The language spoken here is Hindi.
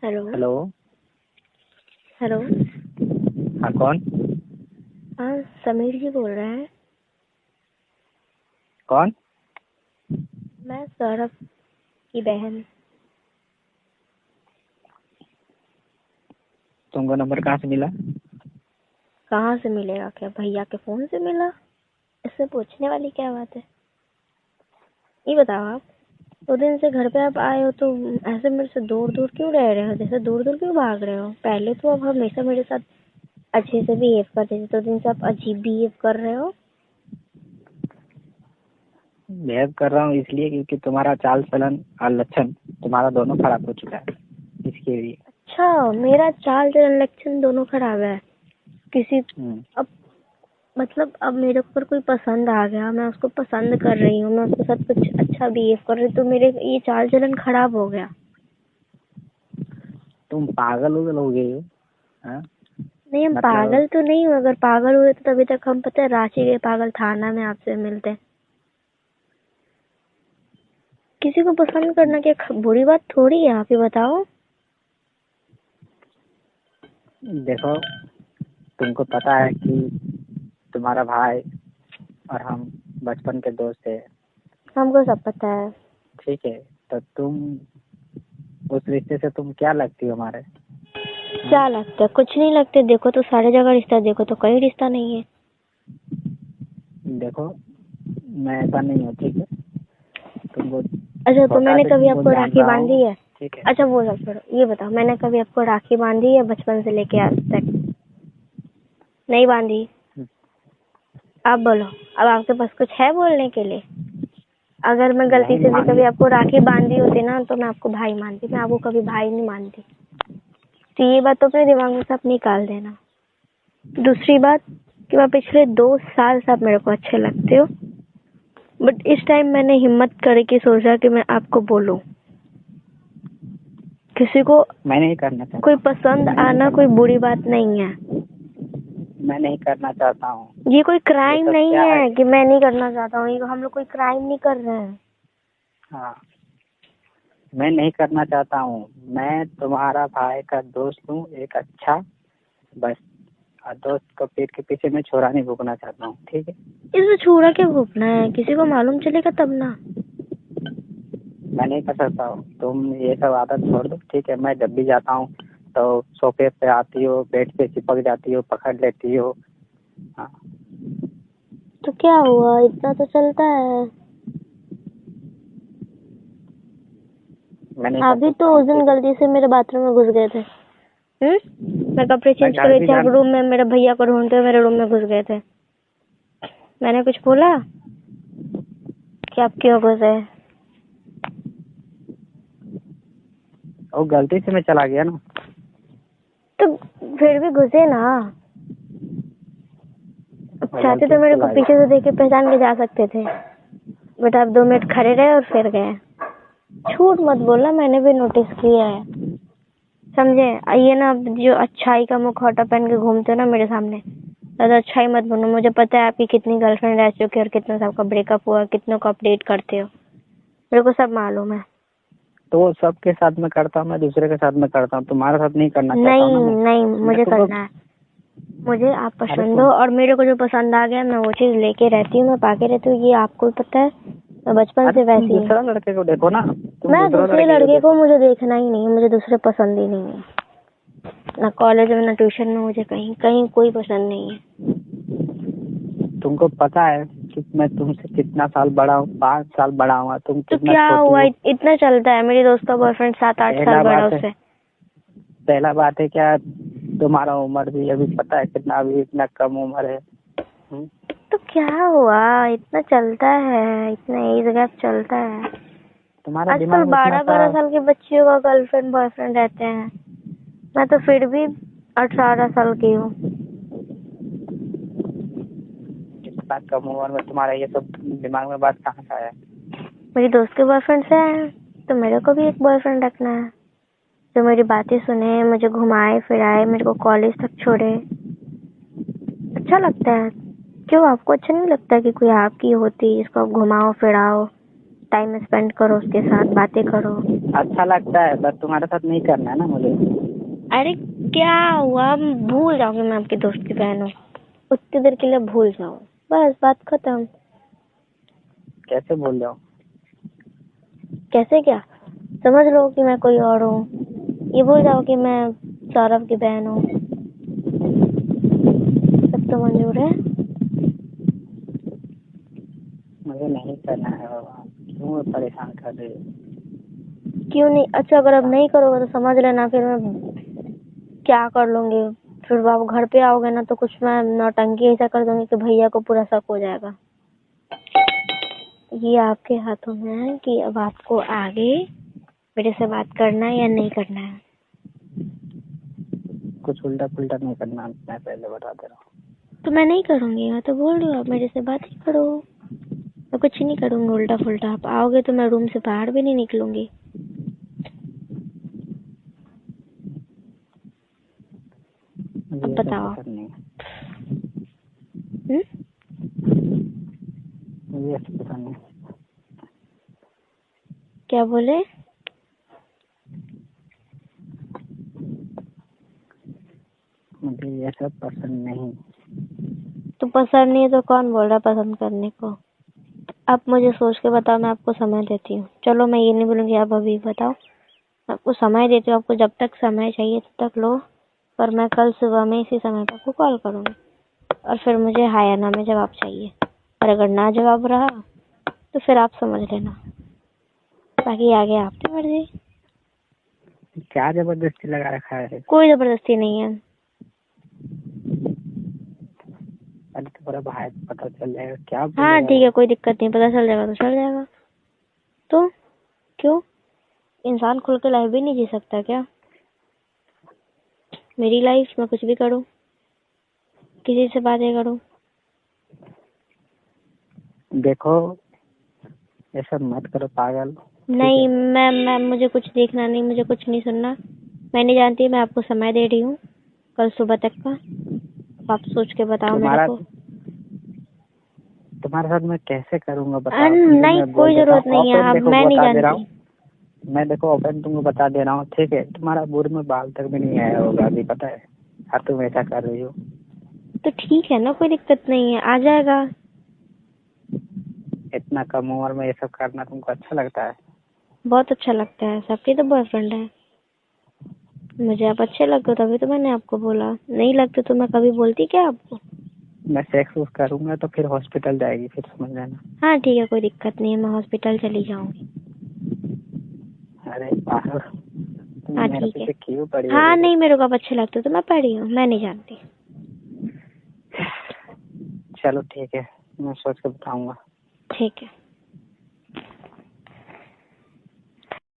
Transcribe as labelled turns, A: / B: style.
A: हेलो।
B: हेलो।
A: हेलो।
B: हाँ, कौन?
A: हाँ, समीर जी बोल रहे हैं।
B: कौन?
A: मैं सौरभ की बहन।
B: तुमको नंबर कहाँ से मिला?
A: कहाँ से मिलेगा? क्या भैया के फोन से मिला? इससे पूछने वाली क्या बात है? ये बताओ, आप 2 दिन से घर पे आप आए हो तो ऐसे मेरे से दूर दूर क्यों रह रहे हो? जैसे दूर दूर क्यों भाग रहे हो? पहले तो आप हमेशा मेरे साथ अच्छे से बिहेव करते थे, 2 दिन से आप अजीब बिहेव कर रहे हो।
B: बिहेव कर रहा हूँ इसलिए क्योंकि तुम्हारा चाल चलन और लक्षण तुम्हारा दोनों खराब हो चुका है, इसके लिए।
A: अच्छा, मेरा चाल चलन लक्षण दोनों खराब है? किसी अब मतलब अब मेरे ऊपर कोई पसंद आ गया, मैं उसको पसंद कर रही हूँ, मैं उसके साथ कुछ अच्छा बिहेव कर रही हूँ तो मेरे ये चाल चलन खराब हो गया।
B: तुम पागल उगल हो गए हो? हाँ?
A: नहीं, हम
B: मतलब
A: पागल तो नहीं हो। अगर पागल हुए तो तभी तक हम पता है रांची के पागल थाना में आपसे मिलते। किसी को पसंद करना क्या बुरी बात थोड़ी है? आप ही बताओ।
B: देखो, तुमको पता है कि तुम्हारा भाई और हम बचपन के दोस्त है।
A: हमको सब पता है।
B: ठीक है, तो तुम उस रिश्ते से तुम क्या लगती हो हमारे?
A: क्या लगता है? कुछ नहीं लगते। देखो तो सारे जगह रिश्ता, देखो तो कोई रिश्ता नहीं है।
B: देखो, मैं ऐसा नहीं हूँ, ठीक है? तुमको
A: अच्छा, तो
B: छोटा
A: मैंने
B: से
A: कभी
B: तुमको
A: आपको
B: जान
A: राखी
B: रहा
A: बांधी
B: हूँ,
A: है?
B: ठीक है?
A: अच्छा, वो सब छोड़ो, ये बताओ, मैंने कभी आपको राखी बांधी है बचपन से लेके आज तक? नहीं बांधी। आप बोलो, अब आपके पास कुछ है बोलने के लिए? अगर मैं गलती
B: नहीं
A: से भी
B: मान
A: कभी आपको राखी बांधी होती ना तो मैं आपको भाई मानती। मैं आपको कभी भाई नहीं मानती। तो ये बात तो अपने दिमाग में से आप निकाल देना। दूसरी बात कि मैं पिछले 2 साल से आप मेरे को अच्छे लगते हो, बट इस टाइम मैंने हिम्मत करके सोचा कि मैं आपको बोलूं। किसी को
B: मैं नहीं करना चाहता
A: कोई
B: हूँ।
A: पसंद
B: मैं नहीं
A: आना
B: करना
A: कोई
B: चाहता
A: बुरी बात नहीं है।
B: मैं नहीं करना चाहता हूँ।
A: ये कोई
B: ये
A: क्राइम
B: सब
A: नहीं
B: क्या है?
A: है कि मैं नहीं करना चाहता हूँ। ये हम लोग कोई क्राइम नहीं कर रहे हैं।
B: हाँ, मैं नहीं करना चाहता हूँ। मैं तुम्हारा भाई का दोस्त हूँ, एक अच्छा, बस। और दोस्त को पीठ के पीछे मैं छोरा नहीं भूकना चाहता हूँ, ठीक है?
A: इसमें छोरा क्या भूखना है? किसी को मालूम चलेगा तब ना।
B: मैं नहीं कर सकता हूँ। तुम ये सब आदत छोड़ दो, ठीक है? मैं जब भी जाता हूँ तो सोफे पे आती हो, बेड पे चिपक जाती हो, पकड़ लेती हो। हाँ।
A: तो क्या हुआ? इतना तो चलता है।
B: मैं नहीं
A: आप
B: कर
A: भी तो
B: सकता हूँ,
A: उस दिन
B: ठीक है?
A: गलती से मेरे बाथरूम में घुस गए थे। मैं कपड़े
B: मैं
A: चेंज कर
B: घर
A: रही
B: भी
A: थी, आप
B: जान
A: रूम में मेरे भैया को ढूंढते हुए मेरे रूम में घुस गए थे। मैंने कुछ बोला कि आप क्यों घुसे?
B: और गलती से मैं चला गया ना।
A: तो फिर भी घुसे ना। अब
B: मैं
A: चाहते
B: गलती
A: तो
B: से
A: मेरे को
B: चला गया।
A: पीछे से देख के पहचान के जा सकते थे, बट आप 2 मिनट खड़े रहे और फिर गए। झूठ मत बोलना, मैंने भी नोटिस किया है। समझे? ये ना, जो अच्छाई का मुखौटा पहन के घूमते हो ना मेरे सामने, ज्यादा अच्छाई मत बनो। मुझे पता है आपकी कितनी गर्लफ्रेंड रह चुकी है और कितना सबका ब्रेकअप हुआ, कितनों को अपडेट करते हो। मेरे को सब मालूम है।
B: तो सबके साथ में करता हूँ, मैं दूसरे के साथ में करता हूँ, तुम्हारे साथ नहीं करना चाहता हूँ
A: नहीं
B: ना मैं।
A: नहीं,
B: मैं
A: मुझे
B: तुमको
A: करना है। मुझे आप
B: अरे
A: पसंद हो
B: तुम
A: और मेरे को जो पसंद आ गया मैं वो चीज लेके रहती हूँ, मैं पाके रहती हूँ। ये आपको पता है। मैं बचपन
B: अरे
A: से
B: तुम
A: वैसी हूँ।
B: दूसरा लड़के को देखो ना। तुम
A: मैं
B: दूसरा
A: दूसरे
B: लड़के को
A: लड़के को
B: देखो।
A: मुझे देखना ही नहीं है। मुझे दूसरे पसंद ही नहीं है। ना कॉलेज में, ना ट्यूशन में, मुझे कहीं कहीं कोई पसंद नहीं है।
B: तुमको पता है कि मैं तुमसे कितना साल बड़ा हूँ? 5 साल बड़ा हूँ, तुम
A: तो
B: कितना
A: क्या
B: छोटी
A: हुआ?
B: हो।
A: इतना चलता है। मेरी दोस्त का बॉयफ्रेंड 7-8 साल
B: पहला
A: बड़ा
B: बात है
A: उससे।
B: पहला बात है क्या, तुम्हारा उम्र भी अभी पता है कितना, अभी इतना कम उम्र है।
A: तो क्या हुआ? इतना चलता है, इतना एज गैप चलता है।
B: तुम्हारा
A: आजकल
B: दिमाग में इतना सा
A: 12-12 साल के बच्चियों का गर्लफ्रेंड बॉयफ्रेंड रहते हैं। मैं तो फिर भी 18 साल की हूँ।
B: इतना कम उम्र में तुम्हारा ये सब दिमाग में बात कहाँ से आया?
A: मेरी दोस्त के बॉयफ्रेंड से है तो मेरे को भी एक बॉयफ्रेंड रखना है जो मेरी बातें सुने, मुझे घुमाए फिराए, मेरे को कॉलेज तक छोड़े। अच्छा लगता है। क्यों आपको अच्छा नहीं लगता कि कोई आपकी होती जिसको आप घुमाओ फिराओ, टाइम स्पेंड करो उसके साथ, बातें करो।
B: अच्छा लगता है, बस तुम्हारे साथ नहीं करना है ना मुझे।
A: अरे क्या हुआ, भूल जाओगे मैं आपकी दोस्त की बहन हूँ, उतनी देर के लिए भूल जाओ, बस बात खत्म।
B: कैसे भूल जाओ?
A: कैसे क्या, समझ लो कि मैं कोई और हूँ, ये भूल जाओ कि मैं सौरभ की बहन हूँ। सब तो मंजूर है।
B: मुझे नहीं करना है बाबा, क्यों परेशान कर रही हो?
A: क्यों नहीं? अच्छा अगर अब नहीं करोगे तो समझ लेना फिर मैं क्या कर लूंगी। फिर आप घर पे आओगे ना तो कुछ मैं नौटंकी ऐसा कर दूंगी कि भैया को पूरा शक हो जाएगा। ये आपके हाथों में है कि अब आपको आगे मेरे से बात करना है या नहीं करना है।
B: कुछ उल्टा पुल्टा नहीं करना, मैं पहले बता दे रहा हूँ।
A: तो मैं नहीं करूंगी, मैं तो बोल रही हूँ आप मेरे से बात ही करो, मैं कुछ नहीं करूंगी उल्टा फुल्टा। आप आओगे तो मैं रूम से बाहर भी नहीं निकलूंगी।
B: मुझे
A: अब
B: ये सब
A: बताओ।
B: पसंद नहीं है। मुझे ये सब पसंद नहीं।
A: क्या बोले?
B: मुझे ये सब पसंद नहीं।
A: तो पसंद नहीं है तो कौन बोल रहा है पसंद करने को? आप मुझे सोच के बताओ, मैं आपको समय देती हूँ। चलो मैं ये नहीं बोलूंगी आप अभी बताओ, मैं आपको समय देती हूँ। आपको जब तक समय चाहिए तब तक लो, पर मैं कल सुबह में इसी समय पर आपको कॉल करूंगी और फिर मुझे हाँ या ना में जवाब चाहिए। और अगर ना जवाब रहा तो फिर आप समझ लेना, बाकी आगे आपकी मर्जी।
B: क्या जबरदस्ती लगा रखा है?
A: कोई जबरदस्ती नहीं है।
B: अरे तुम्हारा भाई को पता चल जाएगा, क्या
A: हाँ
B: बोलेगा
A: ठीक
B: वो?
A: है, कोई दिक्कत नहीं, पता चल जाएगा तो चल जाएगा। तो क्यों, इंसान खुल के लाइफ भी नहीं जी सकता क्या? मेरी लाइफ में कुछ भी करूँ, किसी से बातें करूँ।
B: देखो ये सब मत करो पागल।
A: नहीं मैं मुझे कुछ देखना नहीं, मुझे कुछ नहीं सुनना। मैं नहीं जानती, मैं आपको समय दे रही हूँ कल सुबह तक का। आप सोच के बताओ मेरे को।
B: तुम्हारे साथ मैं कैसे करूंगा बताओ? तुमको
A: नहीं
B: मैं बोल
A: कोई
B: देता
A: जरूरत
B: हूँ,
A: नहीं है,
B: ओपन
A: अब
B: देखो
A: मैं नहीं
B: बता दे रहा हूँ।
A: जानती।
B: मैं देखो ओपन तुमको बता दे रहा हूँ, ठीक है? तुम्हारा मुंह में बाल तक भी नहीं आया होगा अभी, पता है? और तुम ऐसा कर रही हो।
A: तो ठीक है ना, कोई दिक्कत नहीं है, आ जाएगा।
B: इतना कम उम्र में ये सब करना तुमको अच्छा लगता है?
A: बहुत अच्छा लगता है, सबके तो बॉयफ्रेंड है। मुझे आप अच्छे लगते हो तभी तो मैंने आपको बोला, नहीं लगते तो मैं कभी बोलती क्या आपको?
B: मैं सेक्स उस करूंगा तो फिर हॉस्पिटल जाएगी, फिर समझ लेना।
A: हाँ ठीक है, कोई दिक्कत नहीं है, मैं हॉस्पिटल चली जाऊंगी।
B: अरे पागल, तुम
A: हाँ
B: मेरे
A: ठीक है।
B: पीछे क्यों पड़ी हो?
A: हाँ
B: देखो
A: नहीं, मेरे को आप अच्छे लगते हो तो मैं पढ़ी हूँ, मैं नहीं जानती।
B: चलो ठीक है, मैं सोच के बताऊंगा।
A: ठीक है।